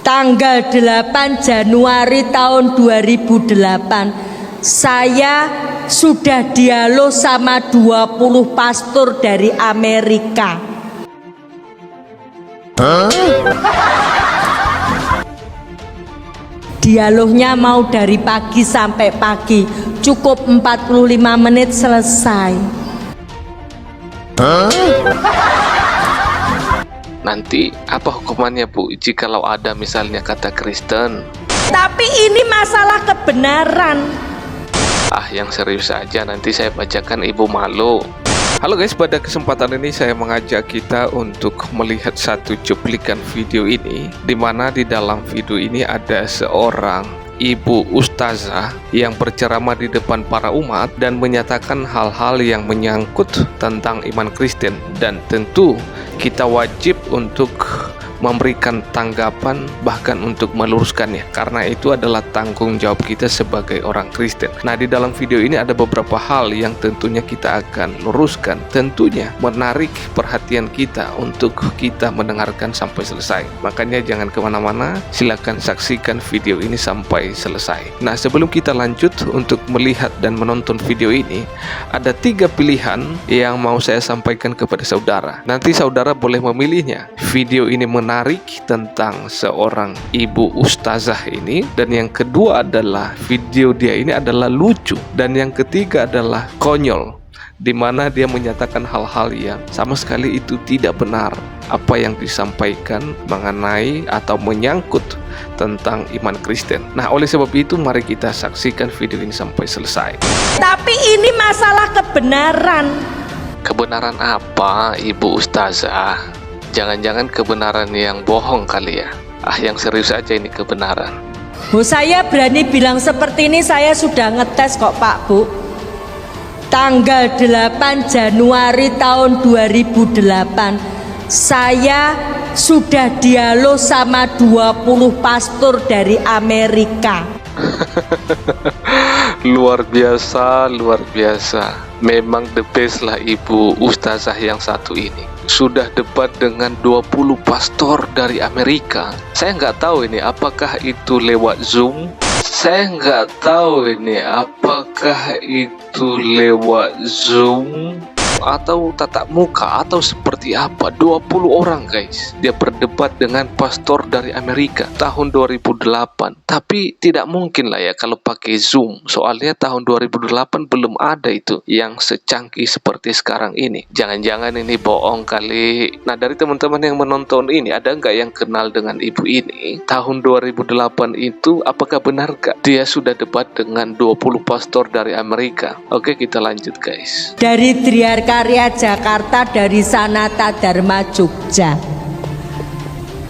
Tanggal 8 Januari tahun 2008 saya sudah dialog sama 20 pastor dari Amerika. Dialognya mau dari pagi sampai pagi, cukup 45 menit selesai. Nanti apa hukumannya Bu jikalau ada misalnya kata Kristen? Tapi ini masalah kebenaran. Yang serius saja, nanti saya bacakan Ibu malu. Halo guys, pada kesempatan ini saya mengajak kita untuk melihat satu cuplikan video ini, di mana di dalam video ini ada seorang ibu ustazah yang berceramah di depan para umat dan menyatakan hal-hal yang menyangkut tentang iman Kristen, dan tentu kita wajib untuk memberikan tanggapan, bahkan untuk meluruskannya, karena itu adalah tanggung jawab kita sebagai orang Kristen. Nah, di dalam video ini ada beberapa hal yang tentunya kita akan luruskan, tentunya menarik perhatian kita untuk kita mendengarkan sampai selesai. Makanya jangan kemana-mana, silakan saksikan video ini sampai selesai. Nah, sebelum kita lanjut untuk melihat dan menonton video ini, ada 3 pilihan yang mau saya sampaikan kepada saudara. Nanti saudara boleh memilihnya. Video ini menarik tentang seorang ibu ustazah ini, dan yang kedua adalah video dia ini adalah lucu, dan yang ketiga adalah konyol, di mana dia menyatakan hal-hal yang sama sekali itu tidak benar apa yang disampaikan mengenai atau menyangkut tentang iman Kristen. Nah, oleh sebab itu mari kita saksikan video ini sampai selesai. Tapi ini masalah kebenaran. Kebenaran apa, Ibu Ustazah? Jangan-jangan kebenaran yang bohong kali ya? Yang serius aja ini kebenaran. Saya berani bilang seperti ini, saya sudah ngetes kok Pak Bu. Tanggal 8 Januari tahun 2008 saya sudah dialog sama 20 pastor dari Amerika. Luar biasa, luar biasa. Memang the best lah Ibu Ustazah yang satu ini. Sudah debat dengan 20 pastor dari Amerika. Saya nggak tahu ini apakah itu lewat Zoom. Saya nggak tahu ini apakah itu lewat Zoom atau tatap muka atau seperti apa. 20 orang guys, dia berdebat dengan pastor dari Amerika tahun 2008. Tapi tidak mungkin lah ya kalau pakai Zoom, soalnya tahun 2008 belum ada itu yang secanggih seperti sekarang ini. Jangan-jangan ini bohong kali. Nah, dari teman-teman yang menonton ini, ada nggak yang kenal dengan ibu ini? Tahun 2008 itu apakah benar gak dia sudah debat dengan 20 pastor dari Amerika? Oke, kita lanjut guys. Dari Triarkarya Jakarta, dari Sanata Dharma Jogja.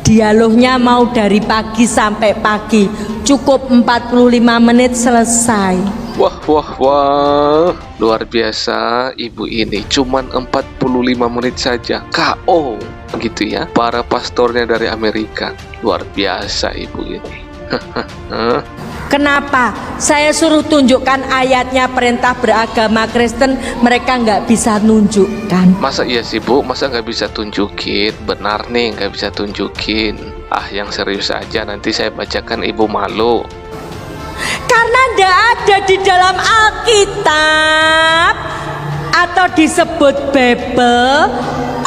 Dialognya mau dari pagi sampai pagi, cukup 45 menit selesai. Wah, luar biasa ibu ini, cuman 45 menit saja KO gitu ya para pastornya dari Amerika. Luar biasa ibu ini. Kenapa? Saya suruh tunjukkan ayatnya perintah beragama Kristen, mereka nggak bisa nunjukkan. Masa iya sih Bu? Masa nggak bisa tunjukin? Benar nih nggak bisa tunjukin. Yang serius aja, nanti saya bacakan Ibu malu. Karena nggak ada di dalam Alkitab atau disebut Bible,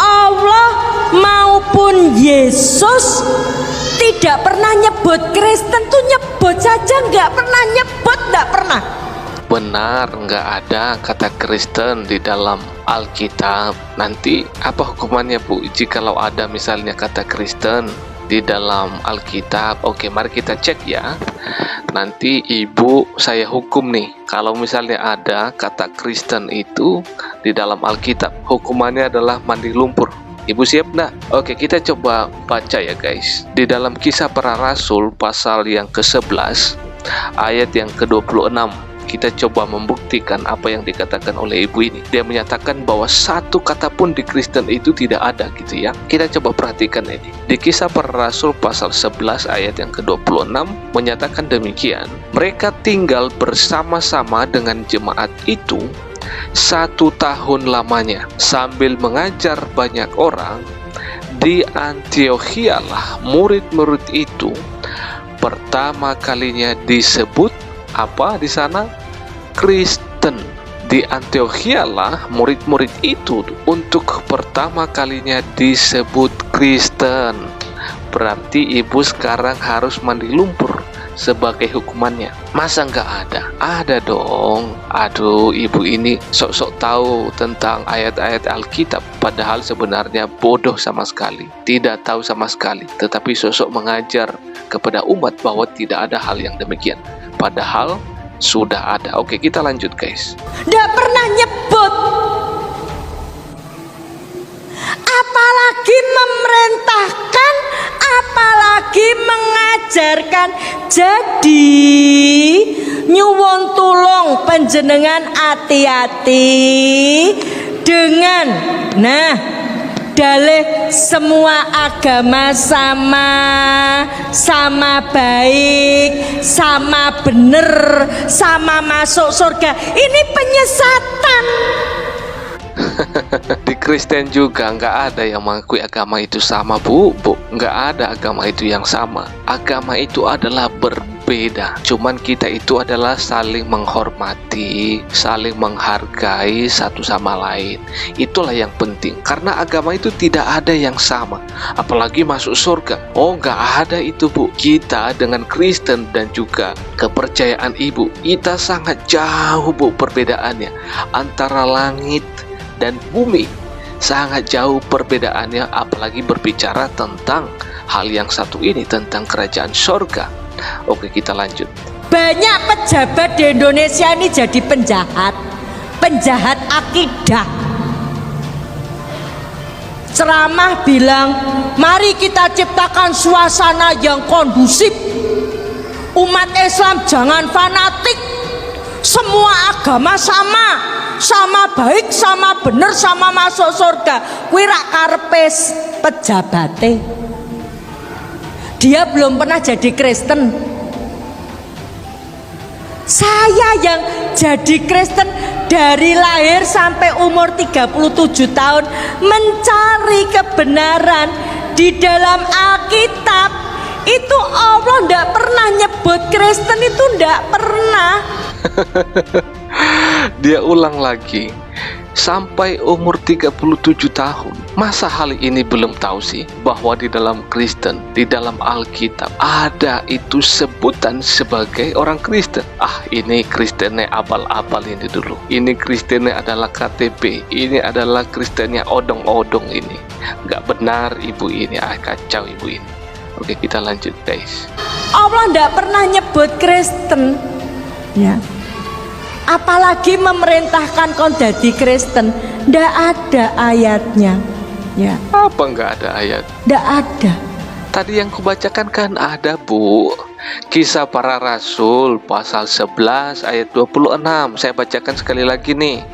Allah maupun Yesus tidak pernah nyebut Kristen tuh, nyebut saja nggak pernah, nyebut nggak pernah. Benar, nggak ada kata Kristen di dalam Alkitab. Nanti apa hukumannya Bu jikalau ada misalnya kata Kristen di dalam Alkitab? Oke, mari kita cek ya. Nanti Ibu saya hukum nih kalau misalnya ada kata Kristen itu di dalam Alkitab. Hukumannya adalah mandi lumpur. Ibu siap nggak? Oke, kita coba baca ya guys. Di dalam Kisah Para Rasul pasal yang ke-11 ayat yang ke-26, kita coba membuktikan apa yang dikatakan oleh ibu ini. Dia menyatakan bahwa satu kata pun di Kristen itu tidak ada gitu ya. Kita coba perhatikan ini. Di Kisah Para Rasul pasal 11 ayat yang ke-26 menyatakan demikian. Mereka tinggal bersama-sama dengan jemaat itu 1 tahun lamanya sambil mengajar banyak orang Di Antiokhia lah murid-murid itu pertama kalinya disebut apa di sana? Kristen. Di Antiokhia lah murid-murid itu untuk pertama kalinya disebut Kristen. Berarti ibu sekarang harus mandi lumpur sebagai hukumannya. Masa nggak ada? Ada dong. Aduh, ibu ini sok-sok tahu tentang ayat-ayat Alkitab, padahal sebenarnya bodoh sama sekali, tidak tahu sama sekali, tetapi sok-sok mengajar kepada umat bahwa tidak ada hal yang demikian, padahal sudah ada. Oke, kita lanjut guys. Nggak pernah nyebut, apalagi memerintahkan, apalagi mengajarkan. Jadi nyuwun tulung panjenengan hati-hati dengan dalih semua agama sama baik, sama bener, sama masuk surga. Ini penyesatan. Di Kristen juga nggak ada yang mengakui agama itu sama, bu. Nggak ada agama itu yang sama. Agama itu adalah berbeda. Cuman kita itu adalah saling menghormati, saling menghargai satu sama lain. Itulah yang penting. Karena agama itu tidak ada yang sama. Apalagi masuk surga. Oh, nggak ada itu, bu. Kita dengan Kristen dan juga kepercayaan ibu, kita sangat jauh, bu, perbedaannya antara langit dan bumi. Sangat jauh perbedaannya, apalagi berbicara tentang hal yang satu ini, tentang kerajaan surga. Oke, kita lanjut. Banyak pejabat di Indonesia ini jadi penjahat akidah. Ceramah bilang, mari kita ciptakan suasana yang kondusif. Umat Islam jangan fanatik. Semua agama sama baik, sama bener, sama masuk surga. Kuwi rak karepe pejabate. Dia belum pernah jadi Kristen. Saya yang jadi Kristen dari lahir sampai umur 37 tahun mencari kebenaran di dalam Alkitab. Itu Allah ndak pernah nyebut Kristen, itu ndak pernah. Dia ulang lagi, sampai umur 37 tahun. Masa hal ini belum tahu sih bahwa di dalam Kristen, di dalam Alkitab ada itu sebutan sebagai orang Kristen. Ini Kristennya abal-abal ini dulu. Ini Kristennya adalah KTP. Ini adalah Kristennya odong-odong ini. Nggak benar ibu ini. Kacau ibu ini. Oke, kita lanjut guys. Allah nggak pernah nyebut Kristen, ya. Apalagi memerintahkan kon jadi Kristen, ndak ada ayatnya, ya. Apa nggak ada ayat? Ndak ada. Tadi yang kubacakan kan ada, bu. Kisah Para Rasul pasal 11 ayat 26. Saya bacakan sekali lagi nih.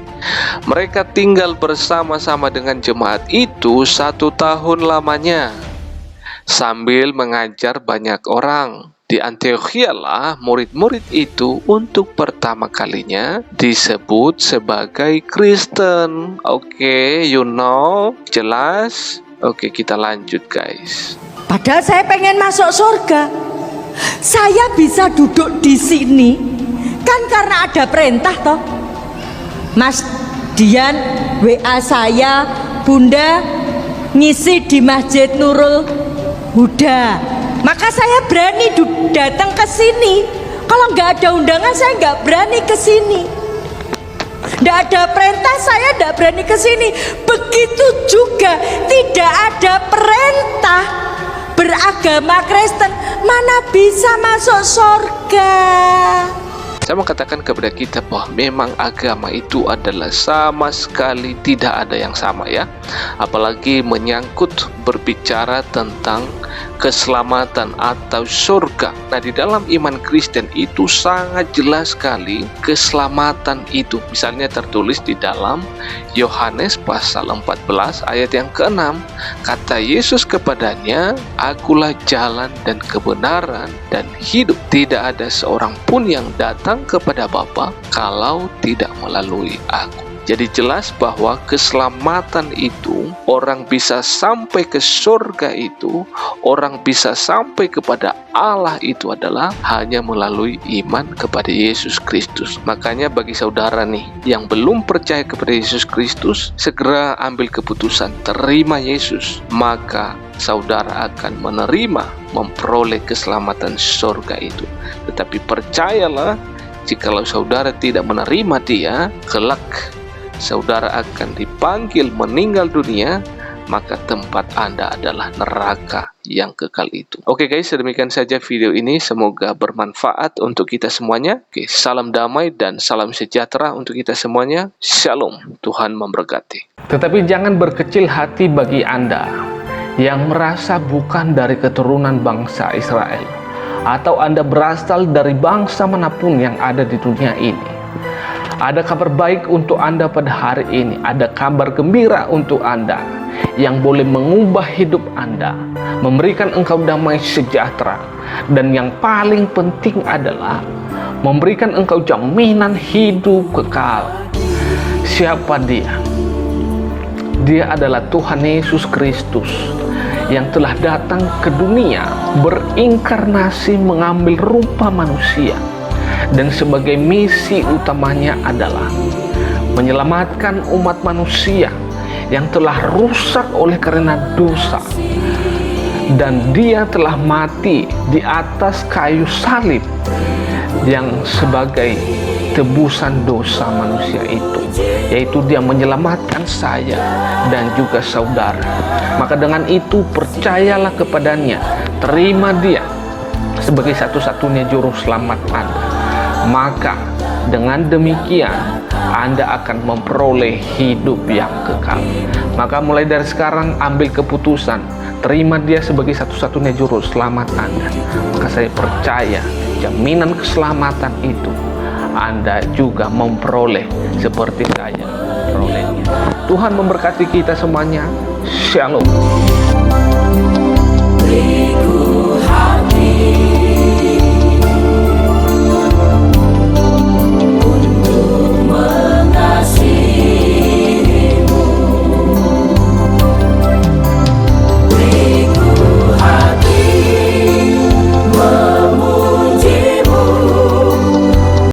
Mereka tinggal bersama-sama dengan jemaat itu 1 tahun lamanya, sambil mengajar banyak orang. Di Antiokhia lah murid-murid itu untuk pertama kalinya disebut sebagai Kristen. Oke, you know, jelas? Oke, kita lanjut guys. Padahal saya pengen masuk surga. Saya bisa duduk di sini kan karena ada perintah toh. Mas Dian WA saya, Bunda ngisi di Masjid Nurul Huda. Maka saya berani datang ke sini. Kalau nggak ada undangan saya nggak berani ke sini. Nggak ada perintah saya nggak berani ke sini. Begitu juga tidak ada perintah beragama Kristen, mana bisa masuk surga. Saya mau katakan kepada kita bahwa memang agama itu adalah sama sekali tidak ada yang sama, ya. Apalagi menyangkut berbicara tentang keselamatan atau surga. Nah, di dalam iman Kristen itu sangat jelas sekali keselamatan itu. Misalnya tertulis di dalam Yohanes pasal 14 ayat yang ke-6. Kata Yesus kepadanya, "Akulah jalan dan kebenaran dan hidup. Tidak ada seorang pun yang datang kepada Bapa kalau tidak melalui aku." Jadi jelas bahwa keselamatan itu, orang bisa sampai ke surga itu, orang bisa sampai kepada Allah itu adalah hanya melalui iman kepada Yesus Kristus. Makanya bagi saudara nih yang belum percaya kepada Yesus Kristus, segera ambil keputusan terima Yesus, maka saudara akan menerima, memperoleh keselamatan surga itu. Tetapi percayalah, jikalau saudara tidak menerima Dia, kelak saudara akan dipanggil meninggal dunia, maka tempat Anda adalah neraka yang kekal itu. Oke guys, demikian saja video ini. Semoga bermanfaat untuk kita semuanya. Oke, salam damai dan salam sejahtera untuk kita semuanya. Shalom, Tuhan memberkati. Tetapi jangan berkecil hati bagi Anda yang merasa bukan dari keturunan bangsa Israel, atau Anda berasal dari bangsa manapun yang ada di dunia ini. Ada kabar baik untuk Anda pada hari ini. Ada kabar gembira untuk Anda yang boleh mengubah hidup Anda, memberikan engkau damai sejahtera, dan yang paling penting adalah memberikan engkau jaminan hidup kekal. Siapa Dia? Dia adalah Tuhan Yesus Kristus yang telah datang ke dunia, berinkarnasi, mengambil rupa manusia, dan sebagai misi utamanya adalah menyelamatkan umat manusia yang telah rusak oleh karena dosa. Dan Dia telah mati di atas kayu salib yang sebagai tebusan dosa manusia itu, yaitu Dia menyelamatkan saya dan juga saudara. Maka dengan itu percayalah kepadanya, terima Dia sebagai satu-satunya juru selamat Anda. Maka dengan demikian Anda akan memperoleh hidup yang kekal. Maka mulai dari sekarang ambil keputusan, terima Dia sebagai satu-satunya juru selamat Anda. Maka saya percaya jaminan keselamatan itu Anda juga memperoleh seperti saya memperolehnya. Tuhan memberkati kita semuanya. Shalom. Beriku hati